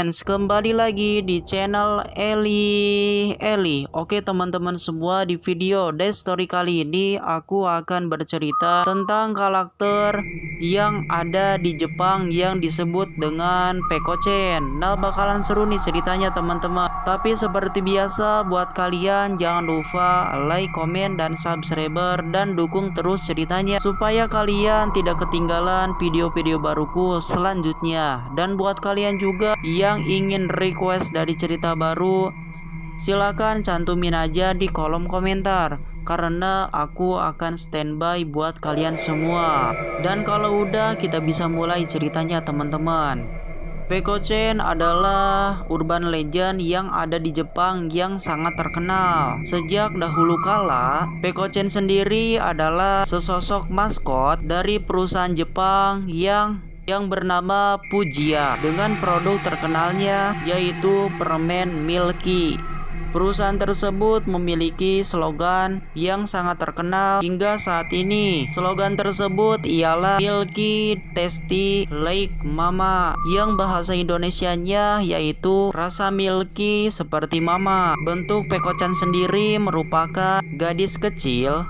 friends, kembali lagi di channel Eli. Oke teman-teman semua, di video Death Story kali ini aku akan bercerita tentang karakter yang ada di Jepang yang disebut dengan Pekosen. Nah, bakalan seru nih ceritanya teman-teman. Tapi seperti biasa, buat kalian jangan lupa like, komen, dan subscribe, dan dukung terus ceritanya supaya kalian tidak ketinggalan video-video baruku selanjutnya. Dan buat kalian juga yang ingin request dari cerita baru, silakan cantumin aja di kolom komentar, karena aku akan standby buat kalian semua. Dan kalau udah, kita bisa mulai ceritanya teman-teman. Pekosen adalah urban legend yang ada di Jepang yang sangat terkenal. Sejak dahulu kala, Pekosen sendiri adalah sesosok maskot dari perusahaan Jepang yang bernama Pujia, dengan produk terkenalnya yaitu permen Milky. Perusahaan tersebut memiliki slogan yang sangat terkenal hingga saat ini. Slogan tersebut ialah Milky Tasty Like Mama, yang bahasa Indonesianya yaitu rasa milky seperti mama. Bentuk Pekosen sendiri merupakan gadis kecil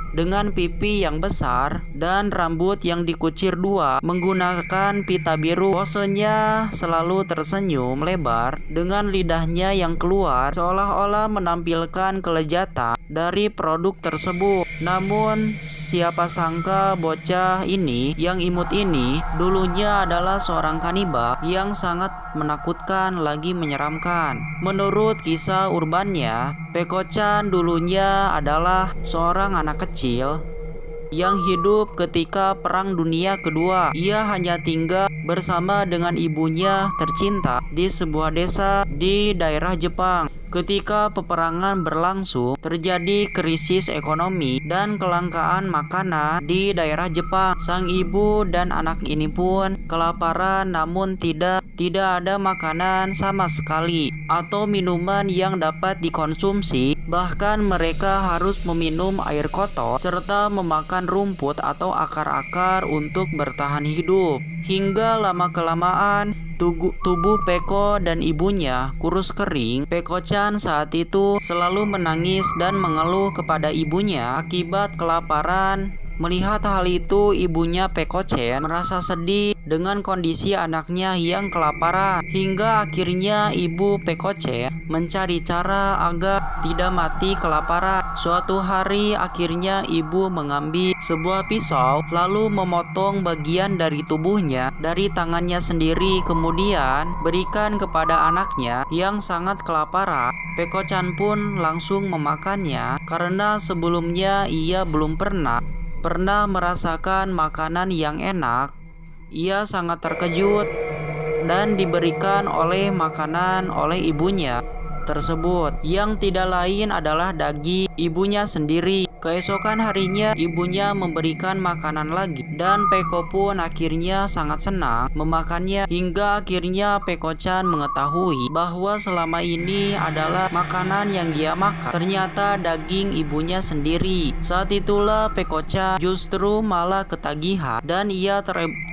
dengan pipi yang besar dan rambut yang dikucir dua, menggunakan pita biru. Posenya selalu tersenyum lebar dengan lidahnya yang keluar, seolah-olah menampilkan kelezatan dari produk tersebut. Namun siapa sangka bocah ini yang imut ini dulunya adalah seorang kanibal yang sangat menakutkan lagi menyeramkan. Menurut kisah urbannya, Pekosen dulunya adalah seorang anak kecil yang hidup ketika Perang Dunia Kedua. Ia hanya tinggal bersama dengan ibunya tercinta di sebuah desa di daerah Jepang. Ketika peperangan berlangsung, terjadi krisis ekonomi dan kelangkaan makanan di daerah Jepang. Sang ibu dan anak ini pun kelaparan, namun tidak ada makanan sama sekali atau minuman yang dapat dikonsumsi. Bahkan mereka harus meminum air kotor serta memakan rumput atau akar-akar untuk bertahan hidup. Hingga lama-kelamaan tubuh Peko dan ibunya kurus kering. Pekosen saat itu selalu menangis dan mengeluh kepada ibunya akibat kelaparan. Melihat hal itu, ibunya Pekosen merasa sedih dengan kondisi anaknya yang kelaparan. Hingga akhirnya ibu Pekosen mencari cara agar tidak mati kelaparan. Suatu hari akhirnya ibu mengambil sebuah pisau lalu memotong bagian dari tubuhnya dari tangannya sendiri, kemudian berikan kepada anaknya yang sangat kelaparan. Pekosen pun langsung memakannya karena sebelumnya ia belum pernah merasakan makanan yang enak. Ia sangat terkejut dan diberikan makanan oleh ibunya tersebut, yang tidak lain adalah daging ibunya sendiri. Keesokan harinya ibunya memberikan makanan lagi, dan Peko pun akhirnya sangat senang memakannya. Hingga akhirnya Pekosen mengetahui bahwa selama ini adalah makanan yang dia makan ternyata daging ibunya sendiri. Saat itulah Pekosen justru malah ketagihan dan ia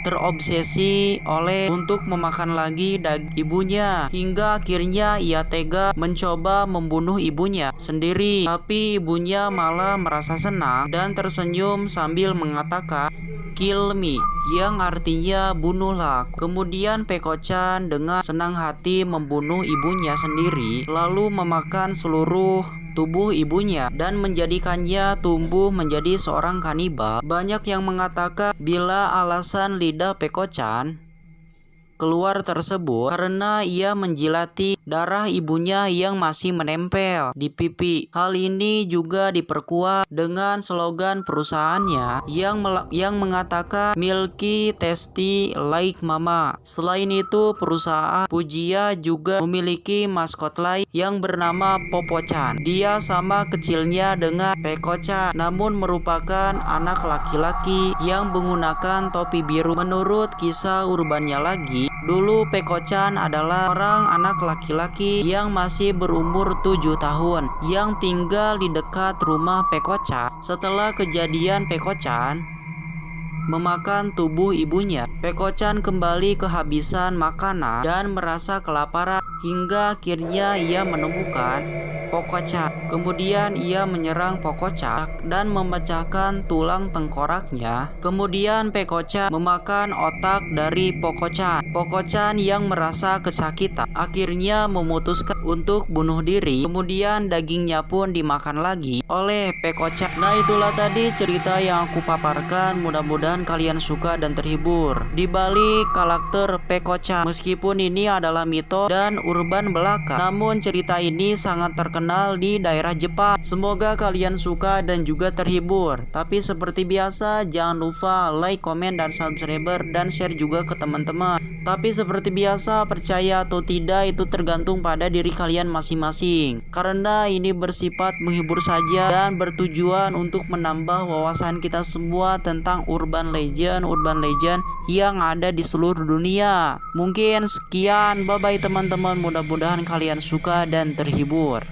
terobsesi untuk memakan lagi daging ibunya. Hingga akhirnya ia tega mencoba membunuh ibunya sendiri. Tapi ibunya malah merasa senang dan tersenyum sambil mengatakan "Kill me", yang artinya bunuhlah. Kemudian Pekosen dengan senang hati membunuh ibunya sendiri, lalu memakan seluruh tubuh ibunya dan menjadikannya tumbuh menjadi seorang kanibal. Banyak yang mengatakan bila alasan lidah Pekosen keluar tersebut karena ia menjilati darah ibunya yang masih menempel di pipi. Hal ini juga diperkuat dengan slogan perusahaannya yang mengatakan Milky Tasty Like Mama. Selain itu, perusahaan Pujia juga memiliki maskot lain yang bernama Popo-chan. Dia sama kecilnya dengan Pekosen, namun merupakan anak laki-laki yang menggunakan topi biru. Menurut kisah urbannya lagi, dulu Pekosen adalah orang anak laki-laki yang masih berumur 7 tahun yang tinggal di dekat rumah Pekosen. Setelah kejadian, Pekosen memakan tubuh ibunya. Peko-chan kembali kehabisan makanan dan merasa kelaparan hingga akhirnya ia menemukan Poko-chan. Kemudian ia menyerang Poko-chan dan memecahkan tulang tengkoraknya. Kemudian Peko-chan memakan otak dari Poko-chan. Poko-chan yang merasa kesakitan akhirnya memutuskan untuk bunuh diri. Kemudian dagingnya pun dimakan lagi oleh Peko-chan. Nah, itulah tadi cerita yang aku paparkan. Mudah-mudahan kalian suka dan terhibur di balik karakter Peko-chan. Meskipun ini adalah mitos dan urban belaka, namun cerita ini sangat terkenal di daerah Jepang. Semoga kalian suka dan juga terhibur. Tapi seperti biasa, jangan lupa like, komen, dan subscriber, dan share juga ke teman-teman. Tapi seperti biasa, percaya atau tidak itu tergantung pada diri kalian masing-masing. Karena ini bersifat menghibur saja dan bertujuan untuk menambah wawasan kita semua tentang urban legend yang ada di seluruh dunia. Mungkin sekian, bye bye teman-teman. Mudah-mudahan kalian suka dan terhibur.